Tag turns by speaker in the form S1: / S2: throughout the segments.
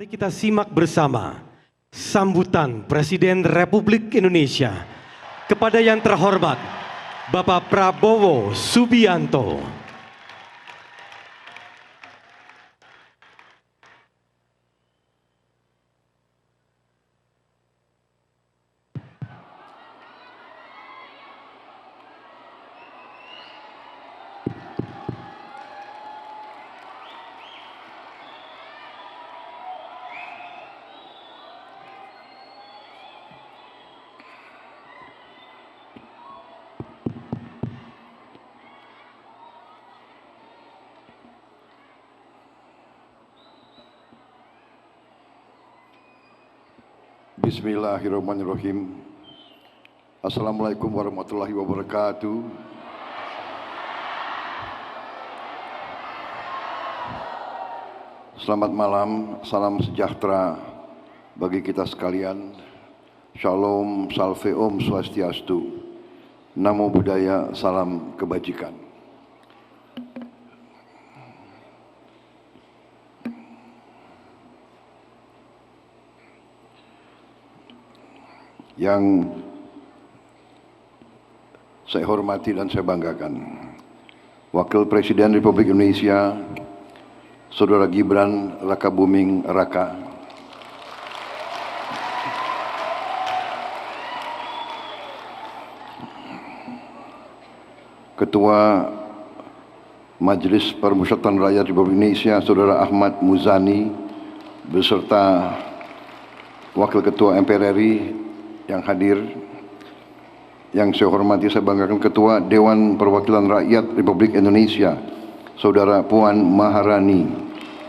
S1: Mari kita simak bersama sambutan Presiden Republik Indonesia kepada yang terhormat Bapak Prabowo Subianto.
S2: Bismillahirrahmanirrahim. Assalamualaikum warahmatullahi wabarakatuh. Selamat malam, salam sejahtera bagi kita sekalian. Shalom, salve om swastiastu. Namo Buddhaya, salam kebajikan. Yang saya hormati dan saya banggakan, Wakil Presiden Republik Indonesia, Saudara Gibran Rakabuming Raka, Ketua Majelis Permusyawaratan Rakyat Republik Indonesia, Saudara Ahmad Muzani, beserta Wakil Ketua MPR RI yang hadir, yang saya hormati, saya banggakan Ketua Dewan Perwakilan Rakyat Republik Indonesia, Saudara Puan Maharani,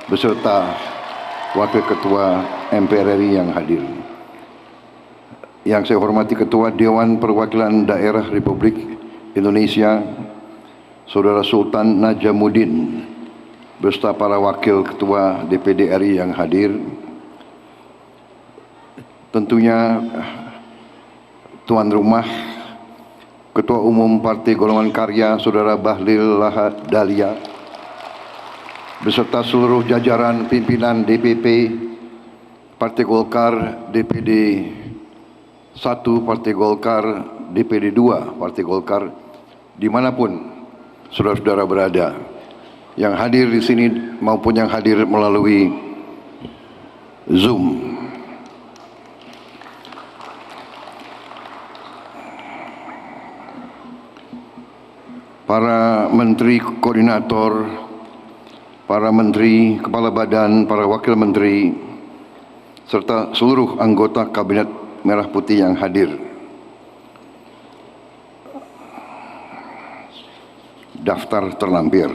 S2: beserta Wakil Ketua MPR RI yang hadir. Yang saya hormati Ketua Dewan Perwakilan Daerah Republik Indonesia, Saudara Sultan Najamuddin, beserta para Wakil Ketua DPD RI yang hadir. Tentunya tuan rumah, Ketua Umum Partai Golongan Karya, Saudara Bahlil Lahadalia, beserta seluruh jajaran pimpinan DPP Partai Golkar, DPD 1 Partai Golkar, DPD 2 Partai Golkar, dimanapun saudara-saudara berada, yang hadir di sini maupun yang hadir melalui Zoom. Para menteri koordinator, para menteri, kepala badan, para wakil menteri, serta seluruh anggota Kabinet Merah Putih yang hadir. Daftar terlampir.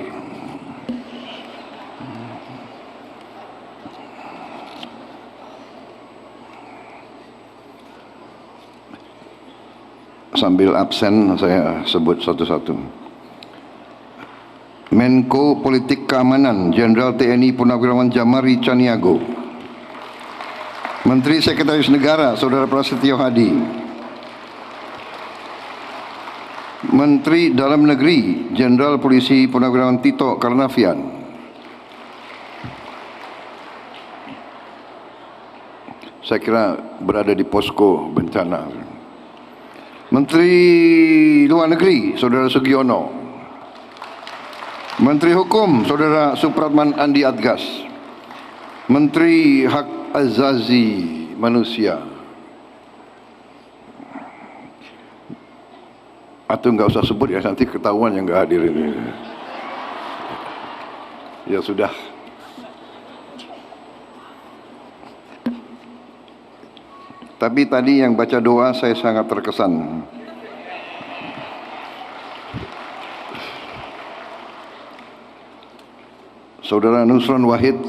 S2: Sambil absen saya sebut satu-satu. Menko Politik Keamanan Jenderal TNI Purnawirawan Jamari Caniago, Menteri Sekretaris Negara Saudara Prasetyo Hadi, Menteri Dalam Negeri Jenderal Polisi Purnawirawan Tito Karnavian, saya kira berada di posko bencana, Menteri Luar Negeri Saudara Sugiono, Menteri Hukum Saudara Supratman Andi Adgas, Menteri Hak Azazi Manusia, atau nggak usah sebut ya, nanti ketahuan yang nggak hadir ini. Ya sudah. Tapi tadi yang baca doa saya sangat terkesan. Saudara Nusron Wahid,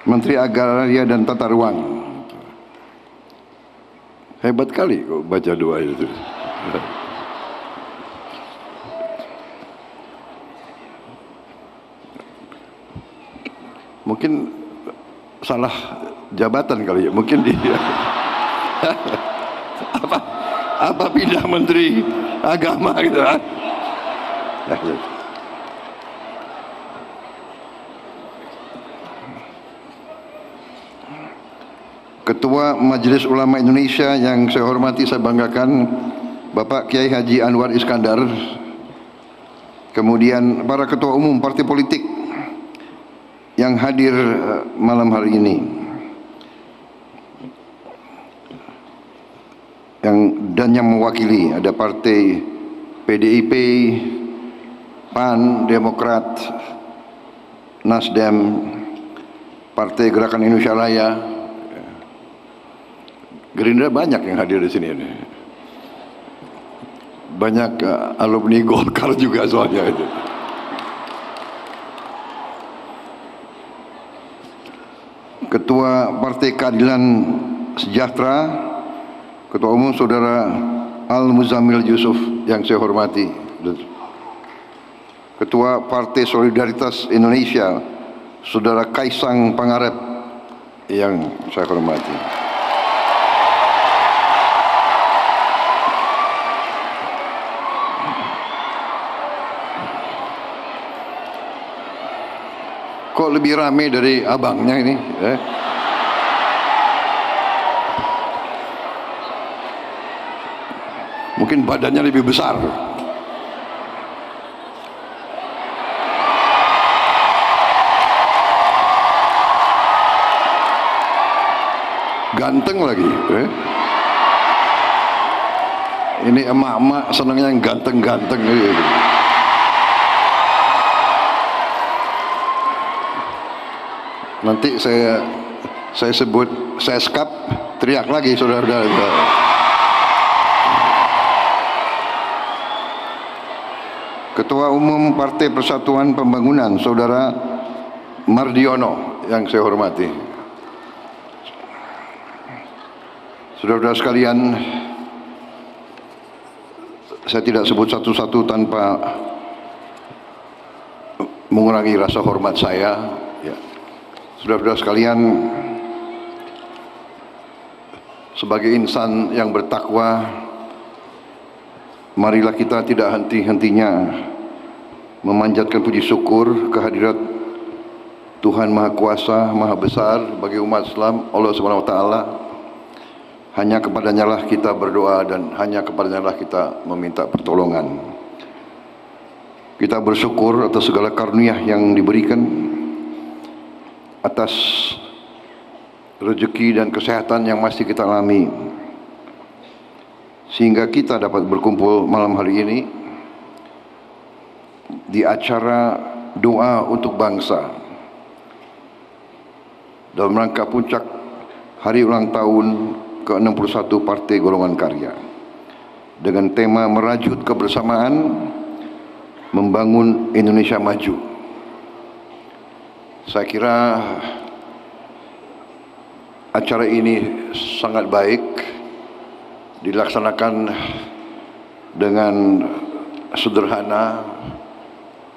S2: Menteri Agraria dan Tata Ruang. Hebat kali kok baca doa itu. Mungkin salah jabatan kali ya, mungkin dia apa pindah Menteri Agama gitu kan. Ketua Majelis Ulama Indonesia yang saya hormati, saya banggakan, Bapak Kiai Haji Anwar Iskandar. Kemudian para ketua umum partai politik yang hadir malam hari ini, yang mewakili ada partai PDIP, PAN, Demokrat, Nasdem, Partai Gerakan Indonesia Raya, Gerindra, banyak yang hadir di sini. Banyak alumni Golkar juga soalnya itu. Ketua Partai Keadilan Sejahtera, Ketua Umum Saudara Al-Muzammil Yusuf yang saya hormati. Ketua Partai Solidaritas Indonesia, Saudara Kaisang Pangarep yang saya hormati. Kok lebih rame dari abangnya ini? Mungkin badannya lebih besar. Ganteng lagi. Ini emak-emak senangnya yang ganteng-ganteng gitu. Nanti saya sebut seskap, teriak lagi saudara-saudara. Ketua Umum Partai Persatuan Pembangunan, Saudara Mardiono yang saya hormati. Saudara-saudara sekalian, saya tidak sebut satu-satu tanpa mengurangi rasa hormat saya. Ya. Saudara-saudara sekalian, sebagai insan yang bertakwa, marilah kita tidak henti-hentinya memanjatkan puji syukur kehadirat Tuhan Maha Kuasa, Maha Besar bagi umat Islam, Allah Subhanahu wa taala. Hanya kepadanya lah kita berdoa dan hanya kepadanya lah kita meminta pertolongan. Kita bersyukur atas segala karunia yang diberikan, atas rezeki dan kesehatan yang masih kita alami, sehingga kita dapat berkumpul malam hari ini di acara doa untuk bangsa dalam rangka puncak hari ulang tahun ke-61 Partai Golongan Karya dengan tema merajut kebersamaan membangun Indonesia maju. Saya kira acara ini sangat baik dilaksanakan dengan sederhana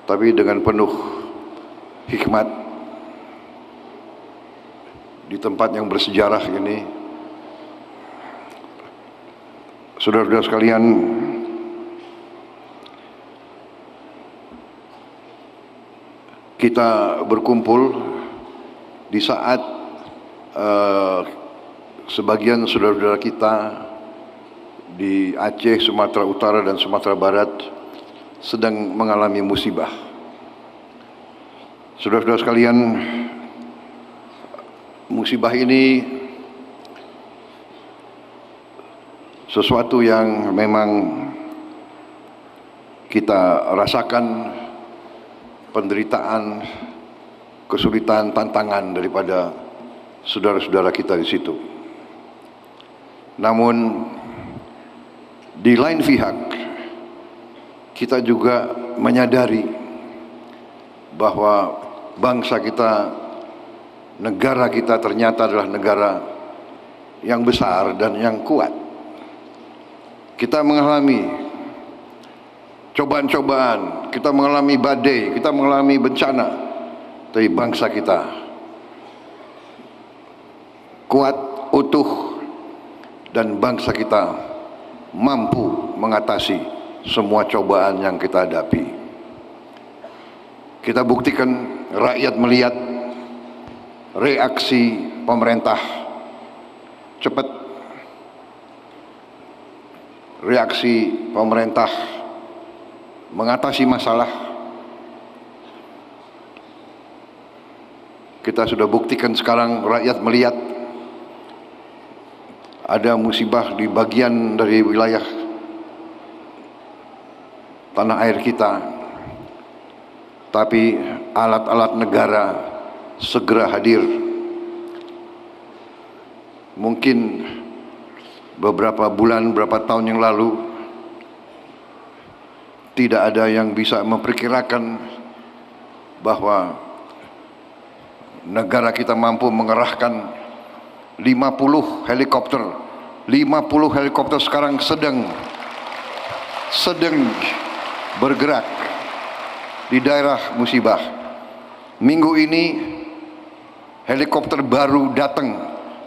S2: tapi dengan penuh hikmat di tempat yang bersejarah ini. Saudara-saudara sekalian, kita berkumpul di saat sebagian saudara-saudara kita di Aceh, Sumatera Utara dan Sumatera Barat sedang mengalami musibah. Saudara-saudara sekalian, musibah ini sesuatu yang memang kita rasakan, penderitaan, kesulitan, tantangan daripada saudara-saudara kita di situ. Namun di lain pihak kita juga menyadari bahwa bangsa kita, negara kita ternyata adalah negara yang besar dan yang kuat. Kita mengalami cobaan-cobaan, kita mengalami badai, kita mengalami bencana, tapi bangsa kita kuat, utuh, dan bangsa kita mampu mengatasi semua cobaan yang kita hadapi. Kita buktikan, rakyat melihat reaksi pemerintah cepat reaksi pemerintah mengatasi masalah. Kita sudah buktikan sekarang, rakyat melihat ada musibah di bagian dari wilayah tanah air kita, tapi alat-alat negara segera hadir. Mungkin beberapa bulan, beberapa tahun yang lalu tidak ada yang bisa memperkirakan bahwa negara kita mampu mengerahkan 50 helikopter. 50 helikopter sekarang sedang bergerak di daerah musibah. Minggu ini helikopter baru datang,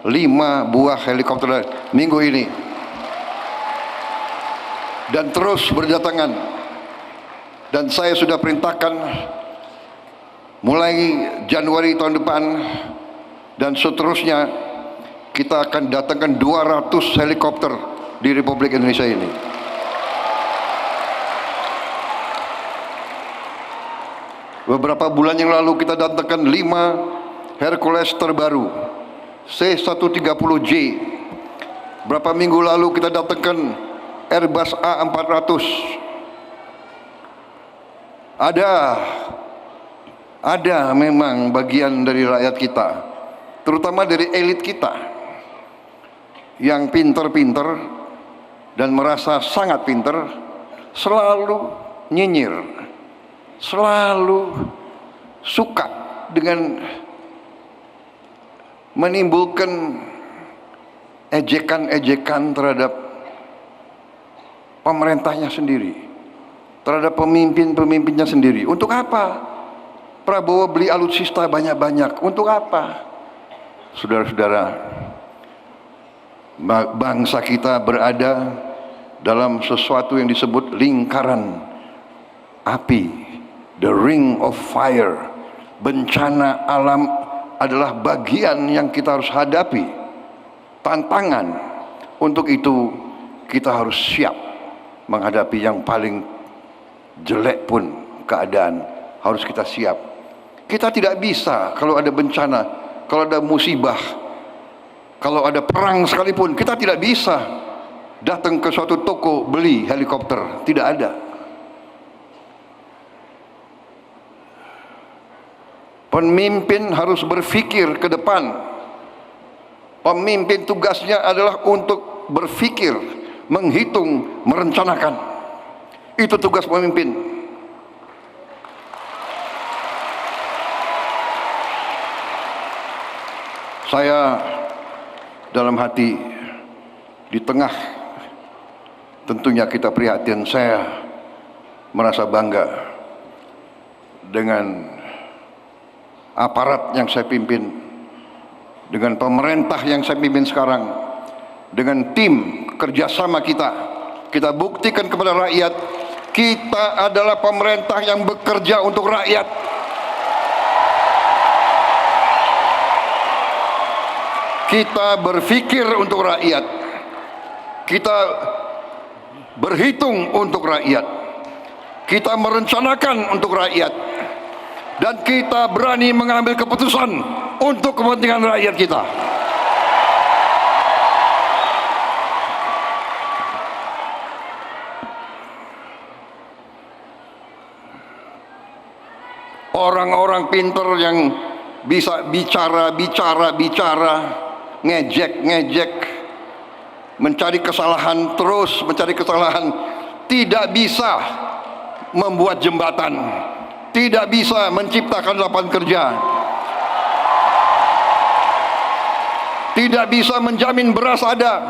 S2: 5 buah helikopter minggu ini, dan terus berdatangan. Dan saya sudah perintahkan mulai Januari tahun depan dan seterusnya, kita akan datangkan 200 helikopter di Republik Indonesia ini. Beberapa bulan yang lalu kita datangkan 5 Hercules terbaru C-130J. Berapa minggu lalu kita datangkan Airbus A400. Ada memang bagian dari rakyat kita, terutama dari elit kita, yang pinter-pinter dan merasa sangat pinter, selalu nyinyir, selalu suka dengan menimbulkan ejekan-ejekan terhadap pemerintahnya sendiri, terhadap pemimpin-pemimpinnya sendiri. Untuk apa Prabowo beli alutsista banyak-banyak? Untuk apa? Saudara-saudara, bangsa kita berada dalam sesuatu yang disebut lingkaran api, the ring of fire. Bencana alam adalah bagian yang kita harus hadapi, tantangan. Untuk itu kita harus siap menghadapi yang paling jelek pun keadaan, harus kita siap. Kita tidak bisa kalau ada bencana, kalau ada musibah, kalau ada perang sekalipun, kita tidak bisa datang ke suatu toko beli helikopter. Tidak ada. Pemimpin harus berpikir ke depan. Pemimpin tugasnya adalah untuk berpikir, menghitung, merencanakan. Itu tugas pemimpin. Saya dalam hati, di tengah tentunya kita prihatin, saya merasa bangga dengan aparat yang saya pimpin, dengan pemerintah yang saya pimpin sekarang, dengan tim kerjasama kita. Kita buktikan kepada rakyat, kita adalah pemerintah yang bekerja untuk rakyat. Kita berpikir untuk rakyat, kita berhitung untuk rakyat, kita merencanakan untuk rakyat, dan kita berani mengambil keputusan untuk kepentingan rakyat kita. Orang-orang pinter yang bisa bicara, ngejek, mencari kesalahan, terus mencari kesalahan, tidak bisa membuat jembatan, tidak bisa menciptakan lapangan kerja, tidak bisa menjamin beras ada,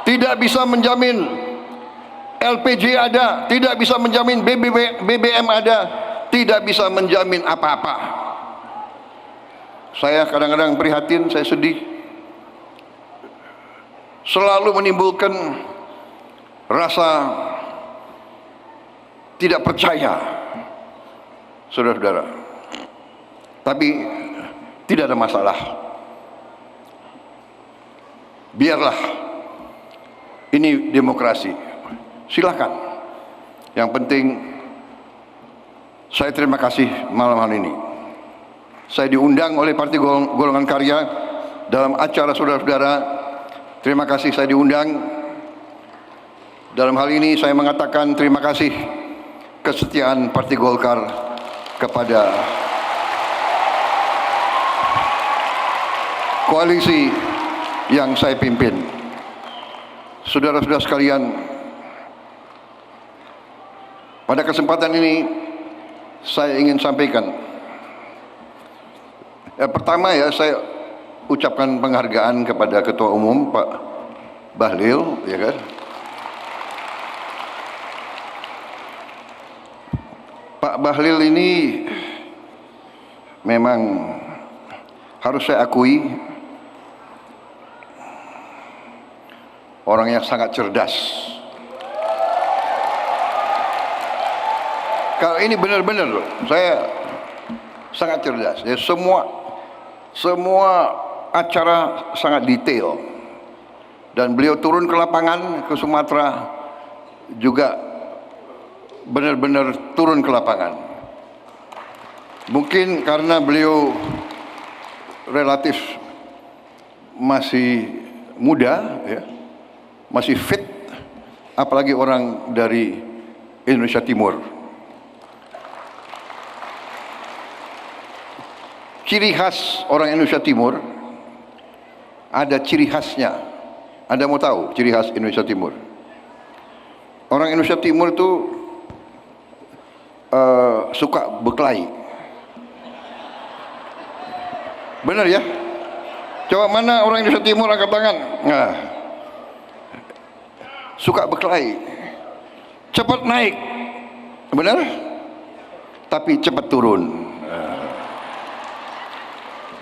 S2: tidak bisa menjamin LPG ada, tidak bisa menjamin BBM ada, tidak bisa menjamin apa-apa. Saya kadang-kadang prihatin, saya sedih. Selalu menimbulkan rasa tidak percaya, saudara-saudara. Tapi tidak ada masalah. biarlah, ini demokrasi, silakan. Yang penting saya terima kasih malam hari ini. Saya diundang oleh Partai Golongan Karya dalam acara saudara-saudara. Terima kasih saya diundang. Dalam hal ini saya mengatakan terima kasih kesetiaan Partai Golkar kepada koalisi yang saya pimpin. Saudara-saudara sekalian, pada kesempatan ini saya ingin sampaikan, pertama ya, saya ucapkan penghargaan kepada Ketua Umum Pak Bahlil, ya kan. Pak Bahlil ini memang harus saya akui orang yang sangat cerdas. Kalau ini benar-benar loh, saya sangat cerdas. Ya, semua acara sangat detail, dan beliau turun ke lapangan ke Sumatera juga benar-benar turun ke lapangan. Mungkin karena beliau relatif masih muda, ya, masih fit, apalagi orang dari Indonesia Timur. Ciri khas orang Indonesia Timur, ada ciri khasnya. Anda mau tahu ciri khas Indonesia Timur? Orang Indonesia Timur itu suka berkelahi. Benar ya? Coba mana orang Indonesia Timur angkat tangan. Nah, suka berkelahi, cepat naik, benar? Tapi cepat turun.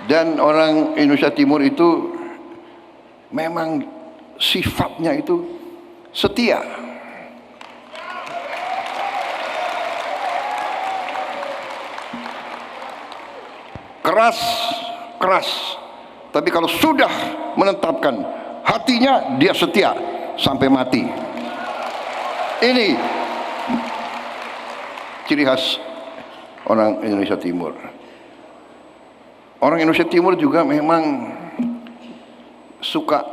S2: Dan orang Indonesia Timur itu memang sifatnya itu setia. Keras, tapi kalau sudah menetapkan hatinya, dia setia sampai mati. Ini ciri khas orang Indonesia Timur. Orang Indonesia Timur juga memang suka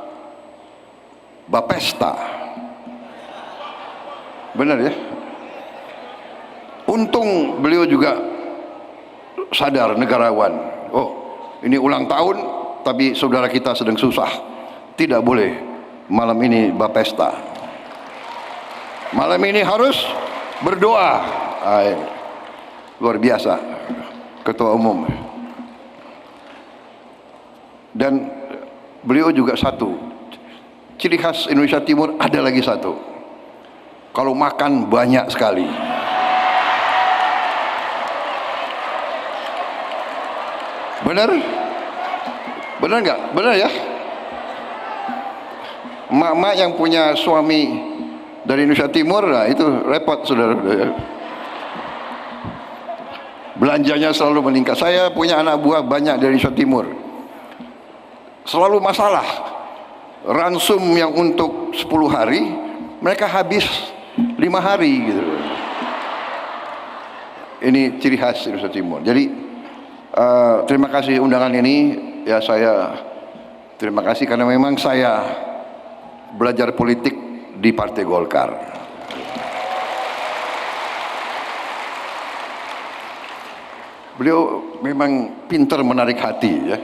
S2: bapesta. Benar ya? Untung beliau juga sadar, negarawan. Oh, ini ulang tahun, tapi saudara kita sedang susah. Tidak boleh malam ini bapesta. Malam ini harus berdoa. Luar biasa, Ketua Umum. Dan beliau juga satu, ciri khas Indonesia Timur ada lagi satu. Kalau makan banyak sekali. Benar? Benar nggak? Benar ya? Emak-emak yang punya suami dari Indonesia Timur, nah itu repot saudara. Belanjanya selalu meningkat. Saya punya anak buah banyak dari Indonesia Timur. Selalu masalah. Ransum yang untuk 10 hari, mereka habis 5 hari gitu. Ini ciri khas Indonesia Timur. Jadi terima kasih undangan ini. Ya, saya terima kasih karena memang saya belajar politik di Partai Golkar. Beliau memang pintar menarik hati ya.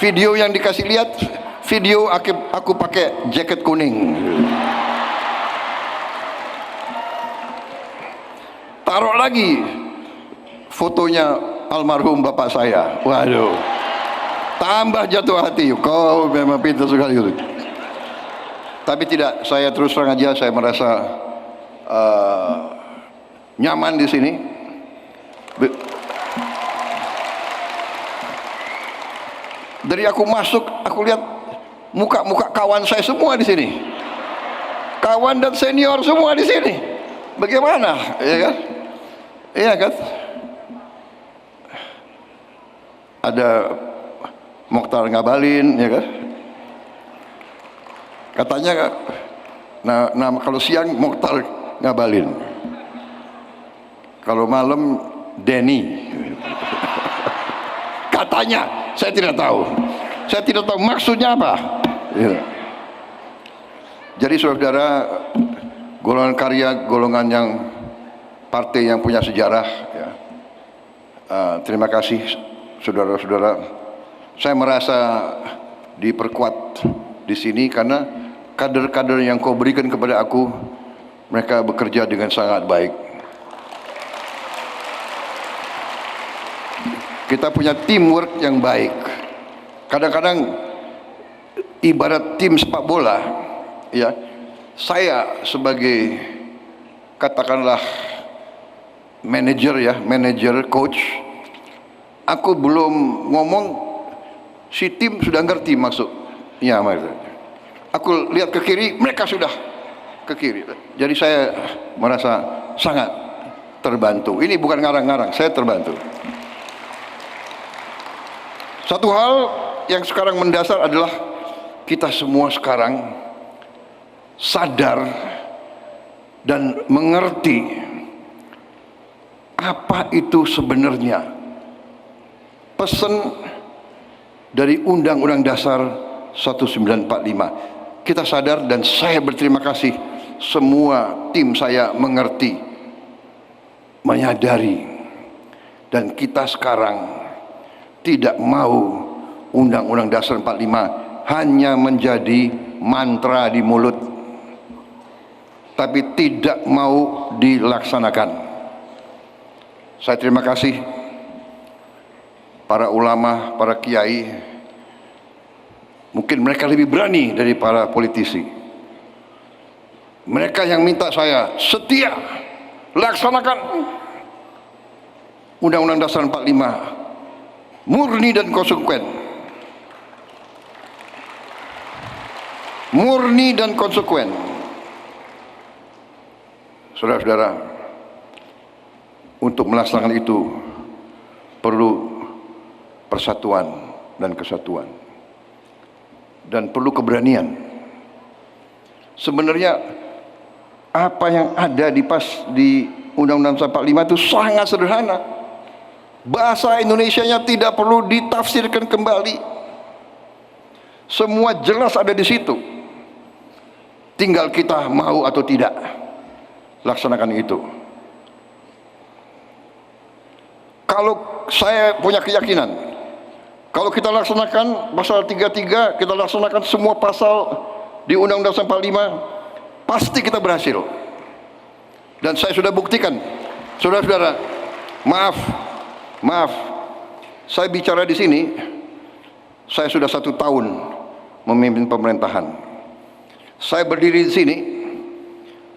S2: Video yang dikasih lihat, video aku pakai jaket kuning. Taruh lagi fotonya almarhum bapak saya. Waduh, tambah jatuh hati. Kau memang pintar sekali itu. Tapi tidak, saya terus terang aja, saya merasa nyaman di sini. Dari aku masuk, aku lihat muka-muka kawan saya semua di sini. Kawan dan senior semua di sini. Bagaimana, ya kan? Iya kan? Ada Mokhtar Ngabalin, ya kan? Katanya, nah kalau siang Mokhtar Ngabalin, kalau malam Denny. Katanya, saya tidak tahu. Saya tidak tahu maksudnya apa. Ya. Jadi saudara-saudara, golongan karya, golongan yang partai yang punya sejarah. Ya. Terima kasih saudara-saudara. Saya merasa diperkuat di sini karena kader-kader yang kau berikan kepada aku, mereka bekerja dengan sangat baik. Kita punya teamwork yang baik. Kadang-kadang ibarat tim sepak bola, ya. Saya sebagai katakanlah manajer, coach, aku belum ngomong, si tim sudah ngerti maksudnya. Aku lihat ke kiri, mereka sudah ke kiri. Jadi saya merasa sangat terbantu. Ini bukan ngarang-ngarang, saya terbantu. Satu hal yang sekarang mendasar adalah kita semua sekarang sadar dan mengerti apa itu sebenarnya pesan dari Undang-Undang Dasar 1945. Kita sadar dan saya berterima kasih semua tim saya mengerti, menyadari, dan kita sekarang tidak mau Undang-Undang Dasar 45 hanya menjadi mantra di mulut, tapi tidak mau dilaksanakan. Saya terima kasih para ulama, para kiai. Mungkin mereka lebih berani dari para politisi. Mereka yang minta saya setia laksanakan Undang-Undang Dasar 45 murni dan konsekuen. Murni dan konsekuen. Saudara-saudara, untuk melaksanakan itu perlu persatuan dan kesatuan, dan perlu keberanian. Sebenarnya apa yang ada di Undang-Undang 45 itu sangat sederhana. Bahasa Indonesianya tidak perlu ditafsirkan kembali. Semua jelas ada di situ. Tinggal kita mau atau tidak laksanakan itu. Kalau saya punya keyakinan, kalau kita laksanakan pasal 33, kita laksanakan semua pasal di Undang-Undang 45, pasti kita berhasil. Dan saya sudah buktikan, saudara-saudara, maaf, saya bicara di sini, saya sudah 1 tahun memimpin pemerintahan. Saya berdiri di sini,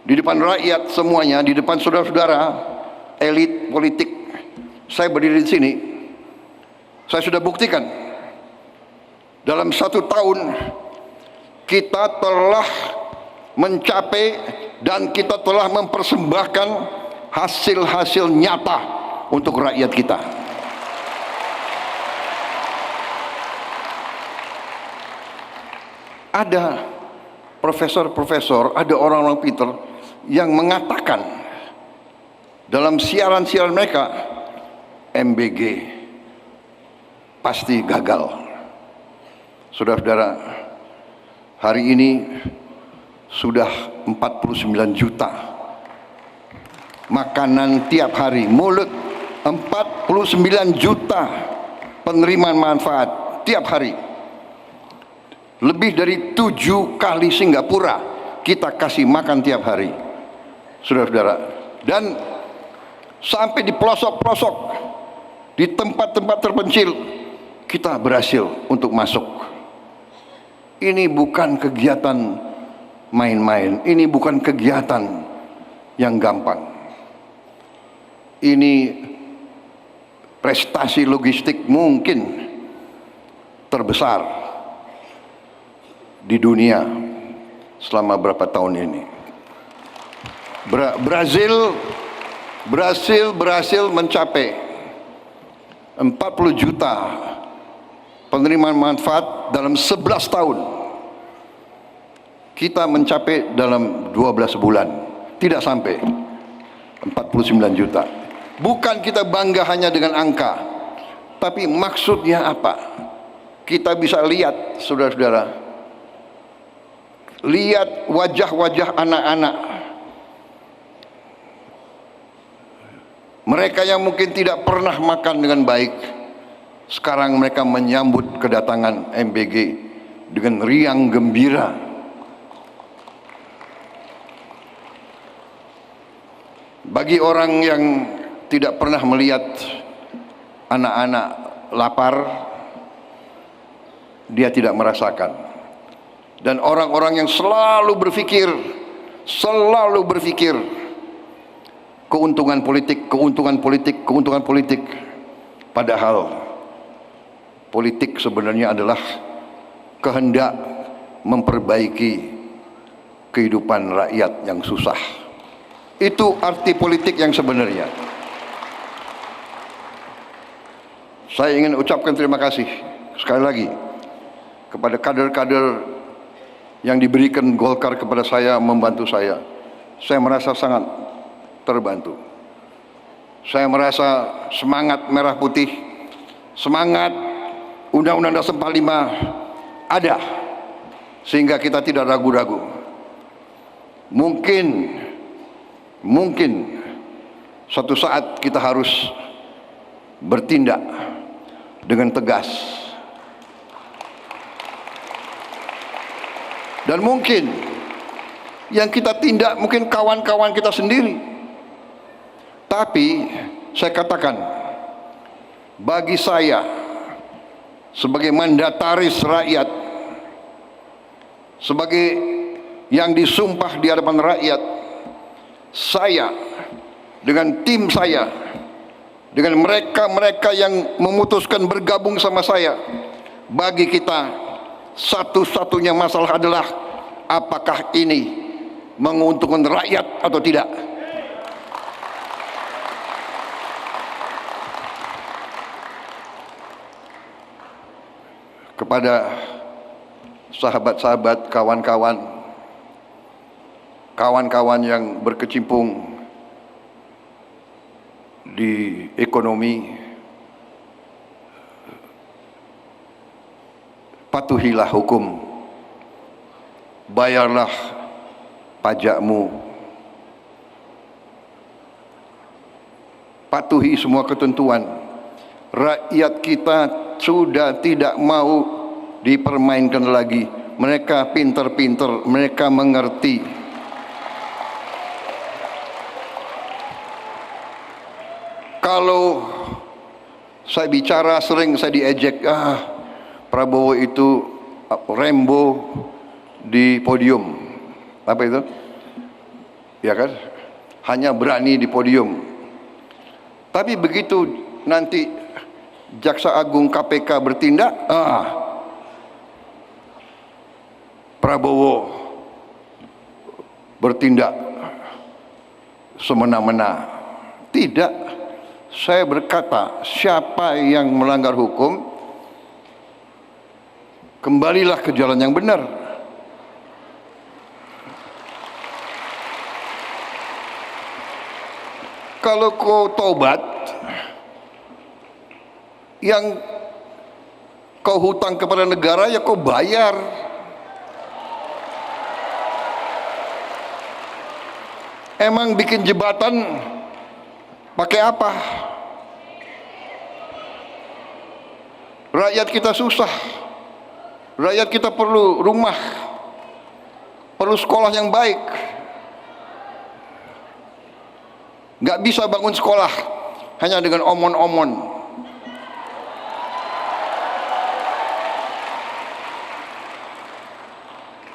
S2: di depan rakyat semuanya, di depan saudara-saudara, elit politik. Saya berdiri di sini, saya sudah buktikan, dalam 1 tahun, kita telah mencapai dan kita telah mempersembahkan hasil-hasil nyata untuk rakyat kita. Ada profesor-profesor, ada orang-orang pintar yang mengatakan dalam siaran-siaran mereka, MBG pasti gagal. Saudara-saudara, hari ini sudah 49 juta makanan tiap hari, mulut 49 juta penerimaan manfaat tiap hari. Lebih dari 7 kali Singapura kita kasih makan tiap hari, saudara-saudara. Dan sampai di pelosok-pelosok, di tempat-tempat terpencil, kita berhasil untuk masuk. Ini bukan kegiatan main-main, ini bukan kegiatan yang gampang. Ini prestasi logistik mungkin terbesar di dunia selama berapa tahun ini. Brasil berhasil mencapai 40 juta penerimaan manfaat dalam 11 tahun. kita mencapai dalam 12 bulan, tidak sampai 49 juta. Bukan kita bangga hanya dengan angka, tapi maksudnya apa? Kita bisa lihat, saudara-saudara, lihat wajah-wajah anak-anak. Mereka yang mungkin tidak pernah makan dengan baik, sekarang mereka menyambut kedatangan MBG dengan riang gembira. Bagi orang yang tidak pernah melihat anak-anak lapar, dia tidak merasakan. Dan orang-orang yang selalu berpikir keuntungan politik, padahal politik sebenarnya adalah kehendak memperbaiki kehidupan rakyat yang susah. Itu arti politik yang sebenarnya. Saya ingin ucapkan terima kasih sekali lagi kepada kader-kader yang diberikan Golkar kepada saya, membantu saya. Saya merasa sangat terbantu. Saya merasa semangat merah putih, semangat Undang-Undang Dasar 45 ada, sehingga kita tidak ragu-ragu. Mungkin suatu saat kita harus bertindak dengan tegas. Dan mungkin yang kita tindak mungkin kawan-kawan kita sendiri. Tapi saya katakan, bagi saya sebagai mandataris rakyat, sebagai yang disumpah di hadapan rakyat, saya dengan tim saya, dengan mereka-mereka yang memutuskan bergabung sama saya, bagi kita satu-satunya masalah adalah apakah ini menguntungkan rakyat atau tidak. Kepada sahabat-sahabat, kawan-kawan yang berkecimpung di ekonomi, patuhilah hukum, bayarlah pajakmu, patuhi semua ketentuan. Rakyat kita sudah tidak mau dipermainkan lagi. Mereka pintar-pintar, mereka mengerti. Kalau saya bicara sering saya diejek, Prabowo itu Rambo di podium. Apa itu? Ya kan? Hanya berani di podium. Tapi begitu nanti Jaksa Agung KPK bertindak, Prabowo bertindak semena-mena. Tidak. Saya berkata, siapa yang melanggar hukum, kembalilah ke jalan yang benar. Kalau kau tobat, yang kau hutang kepada negara ya kau bayar. Emang bikin jembatan pakai apa? Rakyat kita susah. Rakyat kita perlu rumah, perlu sekolah yang baik. Nggak bisa bangun sekolah hanya dengan omon-omon.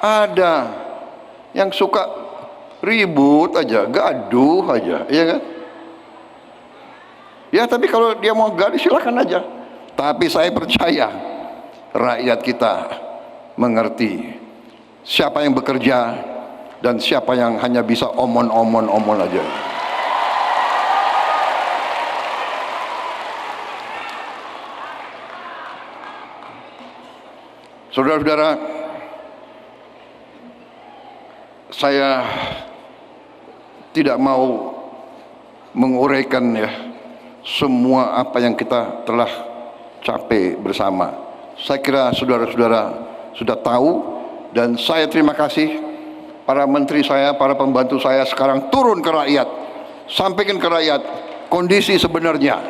S2: Ada yang suka ribut aja, gaduh aja, iya kan? Ya tapi kalau dia mau gaduh silakan aja. Tapi saya percaya rakyat kita mengerti siapa yang bekerja dan siapa yang hanya bisa omon-omon aja. Saudara-saudara, Saya tidak mau menguraikan ya semua apa yang kita telah capai bersama. Saya kira saudara-saudara sudah tahu, dan saya terima kasih para menteri saya, para pembantu saya sekarang turun ke rakyat, sampaikan ke rakyat kondisi sebenarnya.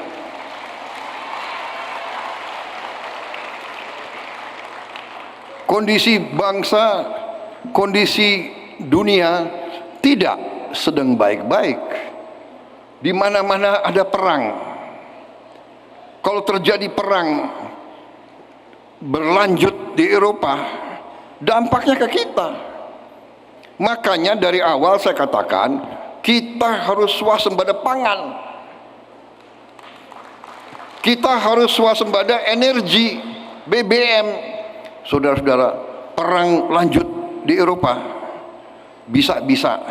S2: Kondisi bangsa, kondisi dunia tidak sedang baik-baik. Di mana-mana ada perang. Kalau terjadi perang berlanjut di Eropa, dampaknya ke kita. Makanya dari awal saya katakan, kita harus swasembada pangan. Kita harus swasembada energi, BBM. Saudara-saudara, perang lanjut di Eropa, bisa-bisa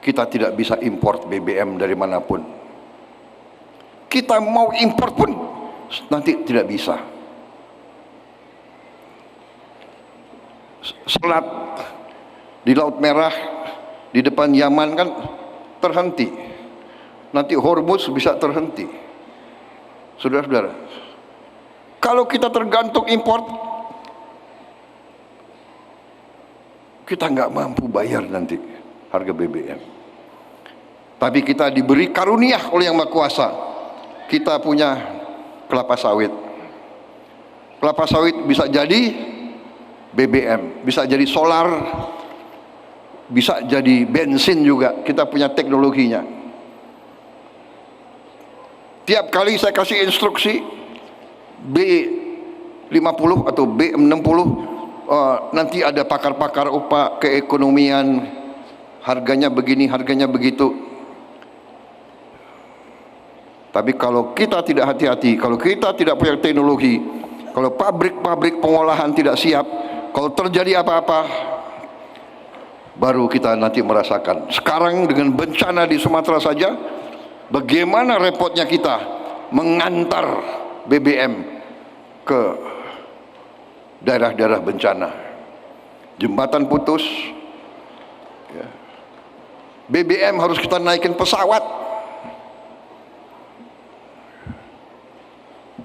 S2: kita tidak bisa import BBM dari manapun. Kita mau import pun nanti tidak bisa. Selat di Laut Merah di depan Yaman kan terhenti. Nanti Hormuz bisa terhenti. Saudara-saudara, kalau kita tergantung import, kita nggak mampu bayar nanti harga BBM. Tapi kita diberi karunia oleh Yang Maha Kuasa. Kita punya kelapa sawit. Kelapa sawit bisa jadi BBM, bisa jadi solar, bisa jadi bensin juga. Kita punya teknologinya. Tiap kali saya kasih instruksi B50 atau B60, nanti ada pakar-pakar upah keekonomian, harganya begini, harganya begitu. Tapi kalau kita tidak hati-hati, kalau kita tidak punya teknologi, kalau pabrik-pabrik pengolahan tidak siap, kalau terjadi apa-apa, baru kita nanti merasakan. Sekarang dengan bencana di Sumatera saja, bagaimana repotnya kita mengantar BBM ke daerah-daerah bencana. Jembatan putus, ya. BBM harus kita naikin pesawat.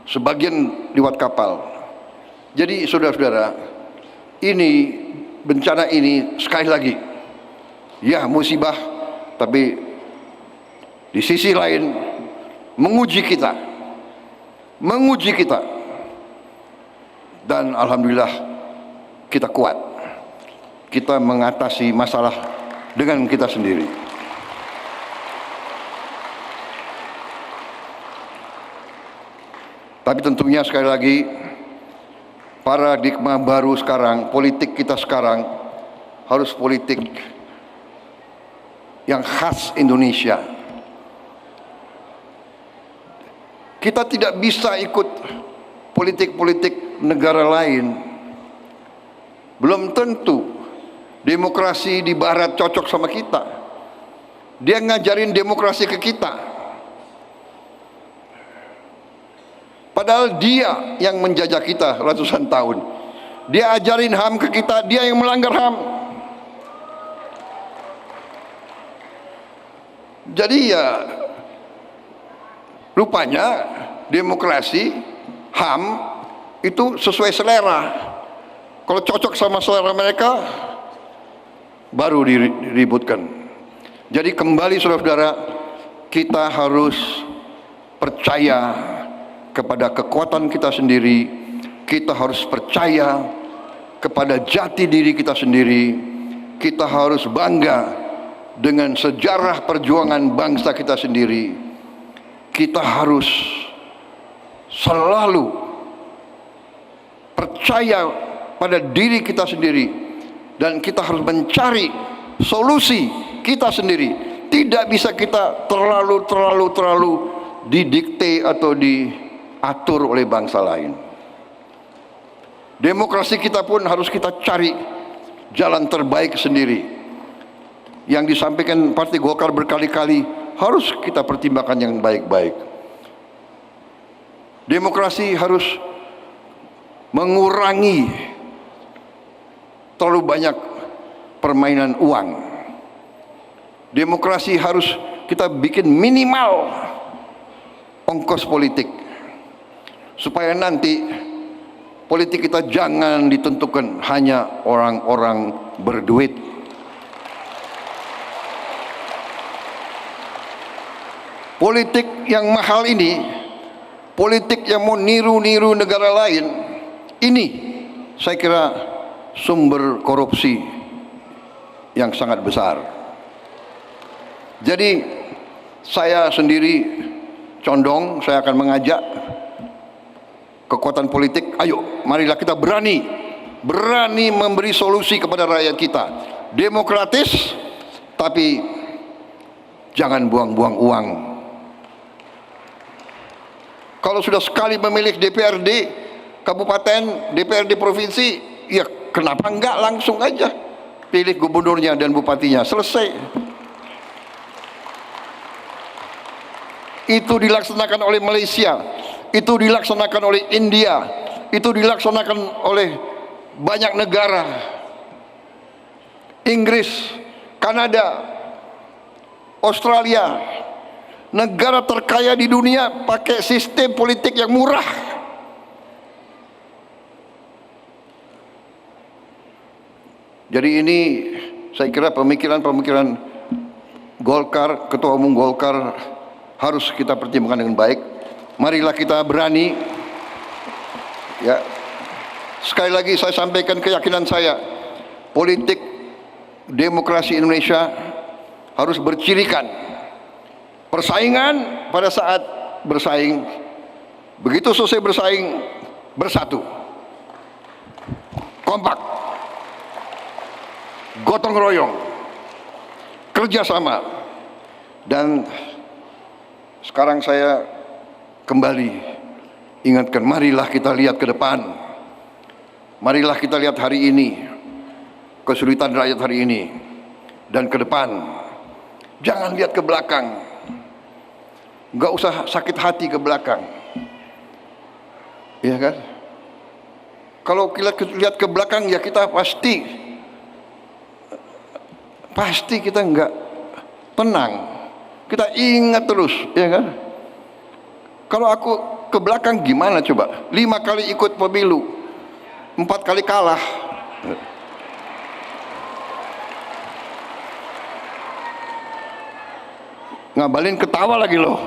S2: Sebagian lewat kapal. Jadi saudara-saudara, ini bencana ini sekali lagi, ya musibah, tapi di sisi lain menguji kita, dan alhamdulillah kita kuat. Kita mengatasi masalah dengan kita sendiri. Tapi tentunya sekali lagi, paradigma baru sekarang, politik kita sekarang harus politik yang khas Indonesia. Kita tidak bisa ikut politik-politik negara lain. Belum tentu demokrasi di barat cocok sama kita. Dia ngajarin demokrasi ke kita. Padahal dia yang menjajah kita ratusan tahun. Dia ajarin HAM ke kita, dia yang melanggar HAM. Jadi ya rupanya demokrasi, HAM itu sesuai selera. Kalau cocok sama selera mereka, baru diributkan. Jadi kembali saudara-saudara, kita harus percaya kepada kekuatan kita sendiri. Kita harus percaya kepada jati diri kita sendiri. Kita harus bangga dengan sejarah perjuangan bangsa kita sendiri. Kita harus selalu percaya pada diri kita sendiri, dan kita harus mencari solusi kita sendiri. Tidak bisa kita terlalu didikte atau diatur oleh bangsa lain. Demokrasi kita pun harus kita cari jalan terbaik sendiri. Yang disampaikan Partai Golkar berkali-kali harus kita pertimbangkan yang baik-baik. Demokrasi harus mengurangi terlalu banyak permainan uang. Demokrasi harus kita bikin minimal ongkos politik, supaya nanti politik kita jangan ditentukan hanya orang-orang berduit. Politik yang mahal ini, politik yang mau niru-niru negara lain, ini saya kira sumber korupsi yang sangat besar. Jadi saya sendiri condong, saya akan mengajak kekuatan politik, ayo marilah kita berani memberi solusi kepada rakyat kita. Demokratis, tapi jangan buang-buang uang. Kalau sudah sekali memilih DPRD kabupaten, DPRD provinsi, ya kenapa enggak langsung aja pilih gubernurnya dan bupatinya, selesai. Itu dilaksanakan oleh Malaysia, itu dilaksanakan oleh India, itu dilaksanakan oleh banyak negara, Inggris, Kanada, Australia, negara terkaya di dunia pakai sistem politik yang murah. Jadi ini saya kira pemikiran-pemikiran Golkar, Ketua Umum Golkar harus kita pertimbangkan dengan baik. Marilah kita berani. Ya. Sekali lagi saya sampaikan keyakinan saya, politik demokrasi Indonesia harus bercirikan persaingan. Pada saat bersaing, begitu selesai bersaing, bersatu, kompak, gotong royong, kerjasama. Dan sekarang saya kembali ingatkan, marilah kita lihat ke depan, marilah kita lihat hari ini, kesulitan rakyat hari ini, dan ke depan. Jangan lihat ke belakang, nggak usah sakit hati ke belakang, ya kan? Kalau kita lihat ke belakang, ya kita pasti kita nggak tenang. Kita ingat terus, ya kan? Kalau aku ke belakang gimana coba? 5 kali ikut pemilu, 4 kali kalah. Ngabalin ketawa lagi loh.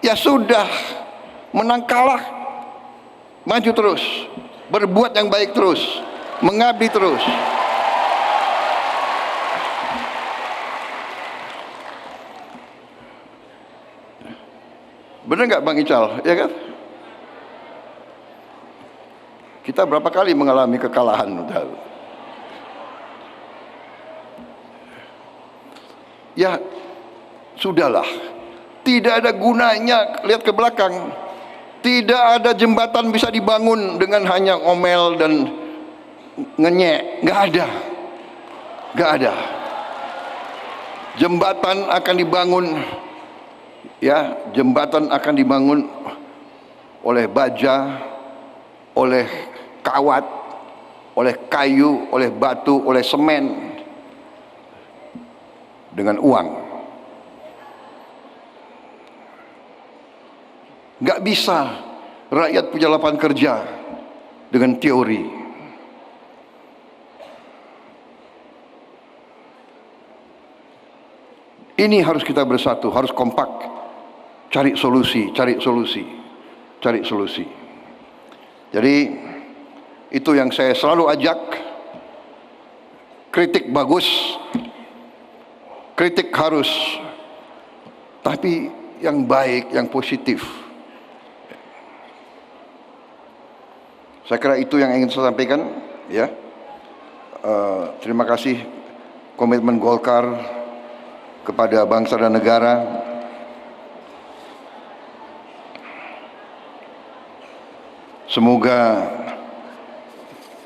S2: Ya sudah, menang kalah, maju terus, berbuat yang baik terus, mengabdi terus. Benar nggak Bang Ical? Ya kan? Kita berapa kali mengalami kekalahan? Ya sudahlah, tidak ada gunanya lihat ke belakang. Tidak ada jembatan bisa dibangun dengan hanya ngomel dan ngenyek. Nggak ada. Jembatan akan dibangun, ya, jembatan akan dibangun oleh baja, oleh kawat, oleh kayu, oleh batu, oleh semen, dengan uang. Nggak bisa rakyat punya lapangan kerja dengan teori. Ini harus kita bersatu, harus kompak, cari solusi. Jadi itu yang saya selalu ajak. Kritik bagus, kritik harus, tapi yang baik, yang positif. Saya kira itu yang ingin saya sampaikan, ya. Terima kasih komitmen Golkar kepada bangsa dan negara. Semoga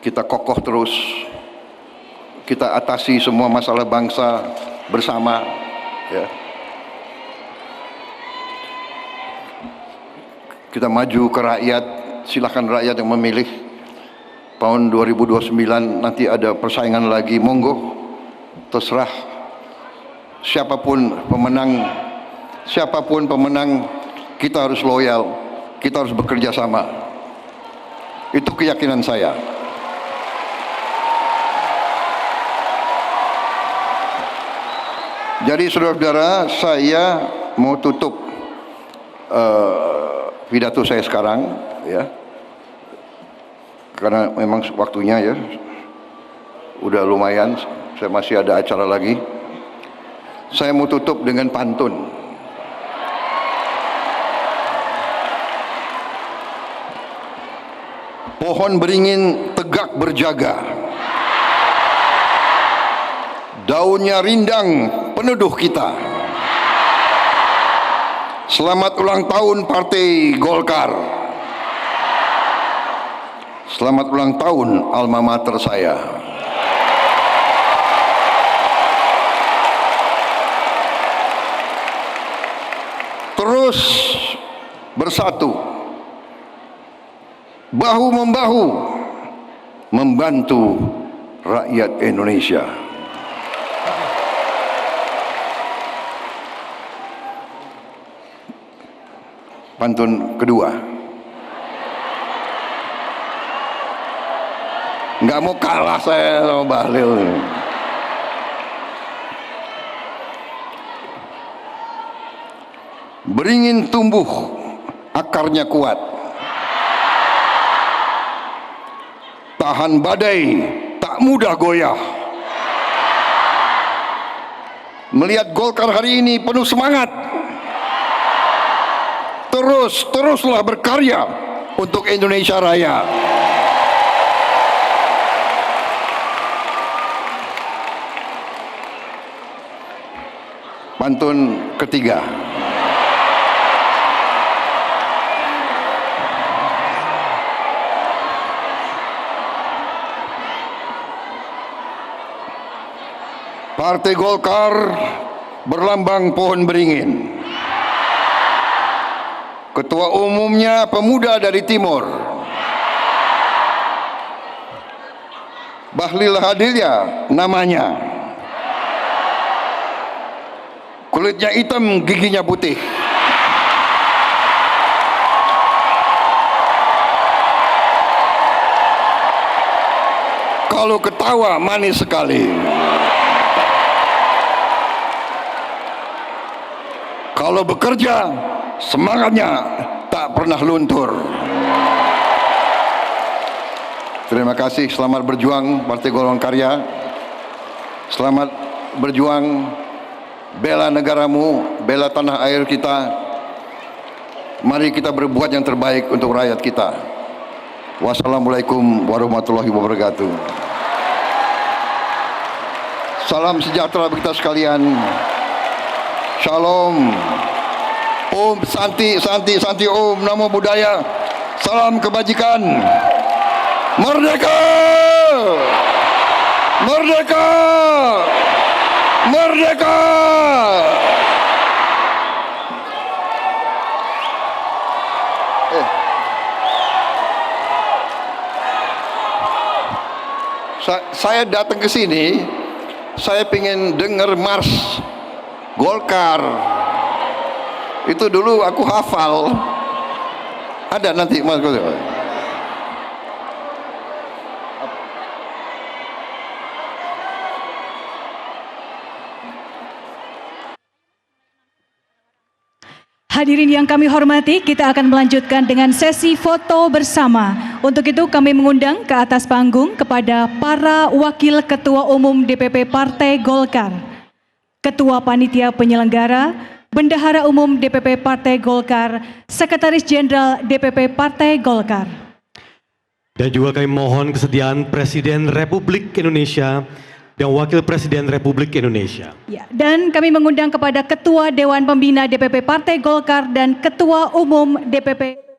S2: kita kokoh terus, kita atasi semua masalah bangsa bersama, ya. Kita maju ke rakyat, silakan rakyat yang memilih. tahun 2029 nanti ada persaingan lagi, monggo, terserah siapapun pemenang, kita harus loyal, kita harus bekerja sama. Itu keyakinan saya. Jadi saudara-saudara, saya mau tutup pidato saya sekarang, ya, karena memang waktunya ya udah lumayan, saya masih ada acara lagi. Saya mau tutup dengan pantun. Pohon beringin tegak berjaga, daunnya rindang peneduh kita. Selamat ulang tahun Partai Golkar. Selamat ulang tahun alma mater saya. Terus bersatu, bahu-membahu, membantu rakyat Indonesia. Pantun kedua. Nggak mau kalah saya sama Bahlil. Beringin tumbuh, akarnya kuat. Tahan badai, tak mudah goyah. Melihat Golkar hari ini penuh semangat. Teruslah berkarya untuk Indonesia Raya. Pantun ketiga. Partai Golkar berlambang pohon beringin. Ketua umumnya pemuda dari timur. Bahlil Lahadilia namanya. Kulitnya hitam, giginya putih. Kalau ketawa manis sekali. Kalau bekerja, semangatnya tak pernah luntur. Terima kasih, selamat berjuang Partai Golongan Karya. Selamat berjuang, bela negaramu, bela tanah air kita. Mari kita berbuat yang terbaik untuk rakyat kita. Wassalamualaikum warahmatullahi wabarakatuh. Salam sejahtera bagi kita sekalian. Shalom. Om Santi, Santi, Santi Om, Namo Buddhaya. Salam kebajikan. Merdeka! Merdeka! Merdeka! Saya datang ke sini, saya pengen dengar Mars Golkar. Itu dulu aku hafal. Ada nanti Mas Golkar.
S3: Hadirin yang kami hormati, kita akan melanjutkan dengan sesi foto bersama. Untuk itu kami mengundang ke atas panggung kepada para wakil Ketua Umum DPP Partai Golkar, Ketua Panitia Penyelenggara, Bendahara Umum DPP Partai Golkar, Sekretaris Jenderal DPP Partai Golkar.
S1: Dan juga kami mohon kesediaan Presiden Republik Indonesia dan Wakil Presiden Republik Indonesia.
S3: Ya, dan kami mengundang kepada Ketua Dewan Pembina DPP Partai Golkar dan Ketua Umum DPP